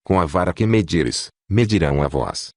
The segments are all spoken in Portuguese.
Com a vara que medires, medirão a vós.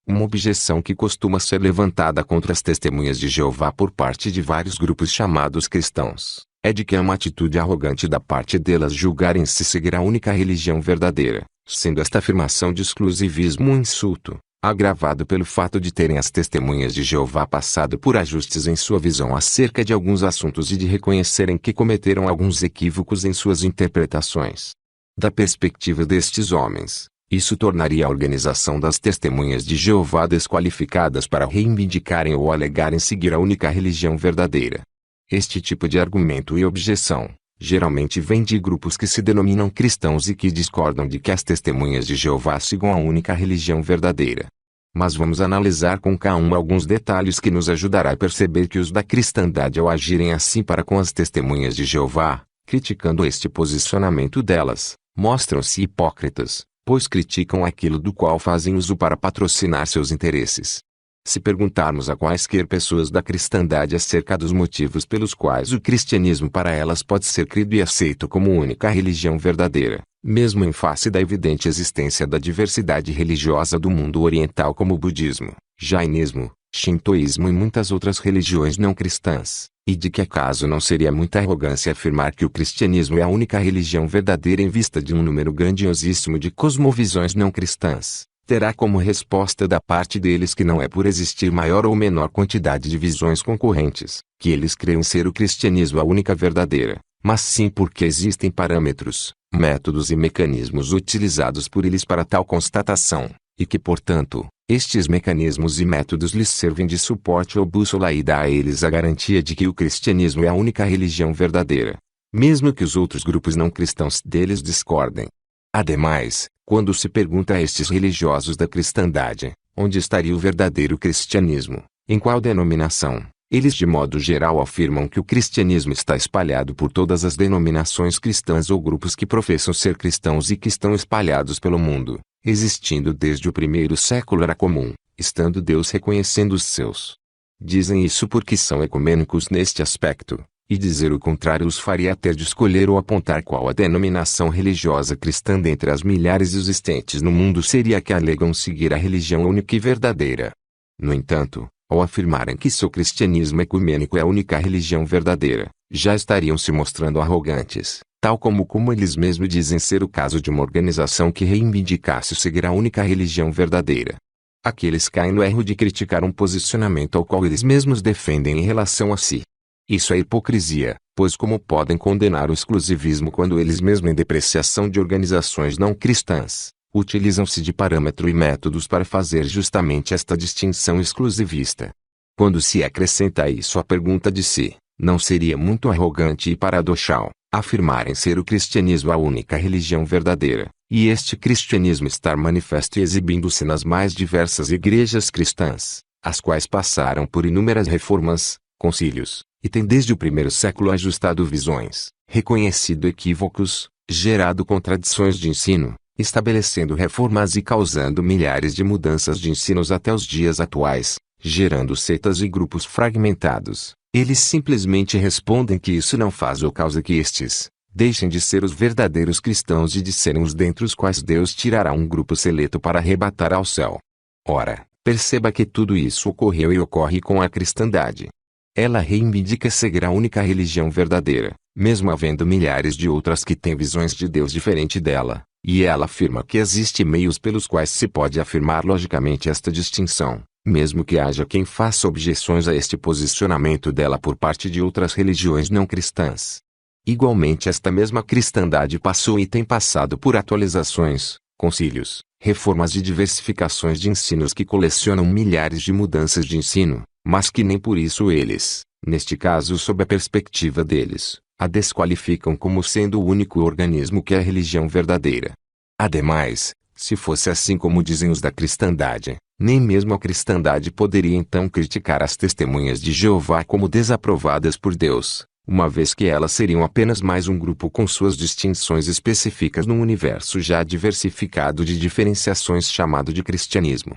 Uma objeção que costuma ser levantada contra as testemunhas de Jeová por parte de vários grupos chamados cristãos, é de que é uma atitude arrogante da parte delas julgarem-se seguir a única religião verdadeira, sendo esta afirmação de exclusivismo um insulto, agravado pelo fato de terem as testemunhas de Jeová passado por ajustes em sua visão acerca de alguns assuntos e de reconhecerem que cometeram alguns equívocos em suas interpretações. Da perspectiva destes homens, isso tornaria a organização das testemunhas de Jeová desqualificadas para reivindicarem ou alegarem seguir a única religião verdadeira. Este tipo de argumento e objeção, geralmente vem de grupos que se denominam cristãos e que discordam de que as testemunhas de Jeová sigam a única religião verdadeira. Mas vamos analisar com calma alguns detalhes que nos ajudará a perceber que os da cristandade ao agirem assim para com as testemunhas de Jeová, criticando este posicionamento delas, mostram-se hipócritas, pois criticam aquilo do qual fazem uso para patrocinar seus interesses. Se perguntarmos a quaisquer pessoas da cristandade acerca dos motivos pelos quais o cristianismo para elas pode ser crido e aceito como única religião verdadeira, mesmo em face da evidente existência da diversidade religiosa do mundo oriental como o budismo, jainismo, shintoísmo e muitas outras religiões não cristãs, e de que acaso não seria muita arrogância afirmar que o cristianismo é a única religião verdadeira em vista de um número grandiosíssimo de cosmovisões não cristãs, terá como resposta da parte deles que não é por existir maior ou menor quantidade de visões concorrentes, que eles creem ser o cristianismo a única verdadeira, mas sim porque existem parâmetros, métodos e mecanismos utilizados por eles para tal constatação, e que portanto, estes mecanismos e métodos lhes servem de suporte ou bússola e dá a eles a garantia de que o cristianismo é a única religião verdadeira, mesmo que os outros grupos não cristãos deles discordem. Ademais, quando se pergunta a estes religiosos da cristandade, onde estaria o verdadeiro cristianismo, em qual denominação, eles de modo geral afirmam que o cristianismo está espalhado por todas as denominações cristãs ou grupos que professam ser cristãos e que estão espalhados pelo mundo, existindo desde o primeiro século era comum, estando Deus reconhecendo os seus. Dizem isso porque são ecumênicos neste aspecto, e dizer o contrário os faria ter de escolher ou apontar qual a denominação religiosa cristã dentre as milhares existentes no mundo seria a que alegam seguir a religião única e verdadeira. No entanto, ao afirmarem que seu cristianismo ecumênico é a única religião verdadeira, já estariam se mostrando arrogantes, tal como eles mesmos dizem ser o caso de uma organização que reivindicasse seguir a única religião verdadeira. Aqueles caem no erro de criticar um posicionamento ao qual eles mesmos defendem em relação a si. Isso é hipocrisia, pois como podem condenar o exclusivismo quando eles mesmos em depreciação de organizações não cristãs, utilizam-se de parâmetro e métodos para fazer justamente esta distinção exclusivista. Quando se acrescenta a isso a pergunta de si, não seria muito arrogante e paradoxal afirmarem ser o cristianismo a única religião verdadeira, e este cristianismo estar manifesto e exibindo-se nas mais diversas igrejas cristãs, as quais passaram por inúmeras reformas, concílios, e tem desde o primeiro século ajustado visões, reconhecido equívocos, gerado contradições de ensino, estabelecendo reformas e causando milhares de mudanças de ensinos até os dias atuais, gerando seitas e grupos fragmentados. Eles simplesmente respondem que isso não faz ou causa que estes deixem de ser os verdadeiros cristãos e de serem os dentre os quais Deus tirará um grupo seleto para arrebatar ao céu. Ora, perceba que tudo isso ocorreu e ocorre com a cristandade. Ela reivindica seguir a única religião verdadeira, mesmo havendo milhares de outras que têm visões de Deus diferente dela, e ela afirma que existem meios pelos quais se pode afirmar logicamente esta distinção, mesmo que haja quem faça objeções a este posicionamento dela por parte de outras religiões não cristãs. Igualmente esta mesma cristandade passou e tem passado por atualizações, concílios, reformas e diversificações de ensinos que colecionam milhares de mudanças de ensino, mas que nem por isso eles, neste caso sob a perspectiva deles, a desqualificam como sendo o único organismo que é a religião verdadeira. Ademais, se fosse assim como dizem os da cristandade, nem mesmo a cristandade poderia então criticar as testemunhas de Jeová como desaprovadas por Deus, uma vez que elas seriam apenas mais um grupo com suas distinções específicas num universo já diversificado de diferenciações chamado de cristianismo.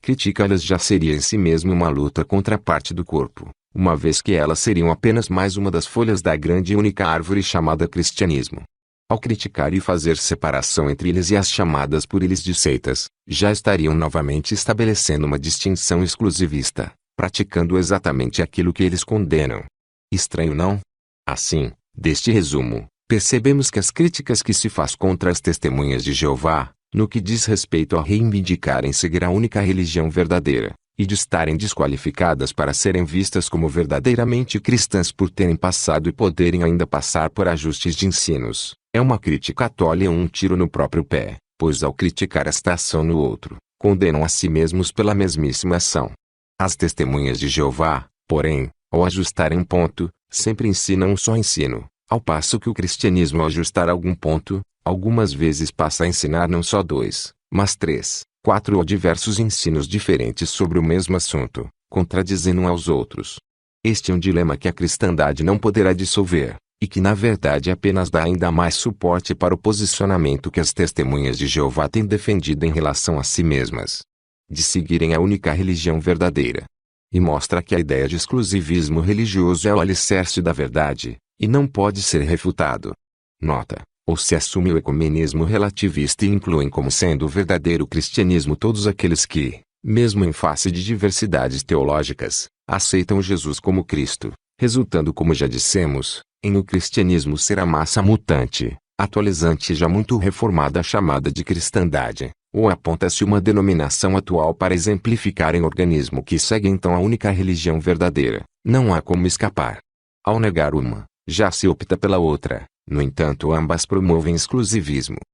Criticá-las já seria em si mesmo uma luta contra a parte do corpo, uma vez que elas seriam apenas mais uma das folhas da grande e única árvore chamada cristianismo. Ao criticar e fazer separação entre eles e as chamadas por eles de seitas, já estariam novamente estabelecendo uma distinção exclusivista, praticando exatamente aquilo que eles condenam. Estranho, não? Assim, deste resumo, percebemos que as críticas que se faz contra as testemunhas de Jeová, no que diz respeito a reivindicarem seguir a única religião verdadeira, e de estarem desqualificadas para serem vistas como verdadeiramente cristãs por terem passado e poderem ainda passar por ajustes de ensinos, é uma crítica tole e um tiro no próprio pé, pois ao criticar esta ação no outro, condenam a si mesmos pela mesmíssima ação. As testemunhas de Jeová, porém, ao ajustarem um ponto, sempre ensinam um só ensino, ao passo que o cristianismo ao ajustar algum ponto, algumas vezes passa a ensinar não só 2, mas 3, 4 ou diversos ensinos diferentes sobre o mesmo assunto, contradizendo uns aos outros. Este é um dilema que a cristandade não poderá dissolver, e que na verdade apenas dá ainda mais suporte para o posicionamento que as testemunhas de Jeová têm defendido em relação a si mesmas, de seguirem a única religião verdadeira. E mostra que a ideia de exclusivismo religioso é o alicerce da verdade, e não pode ser refutado. Nota: ou se assume o ecumenismo relativista e incluem como sendo o verdadeiro cristianismo todos aqueles que, mesmo em face de diversidades teológicas, aceitam Jesus como Cristo, resultando, como já dissemos, em o cristianismo ser a massa mutante, atualizante e já muito reformada chamada de cristandade, ou aponta-se uma denominação atual para exemplificar em organismo que segue então a única religião verdadeira, não há como escapar. Ao negar uma, já se opta pela outra. No entanto, ambas promovem exclusivismo.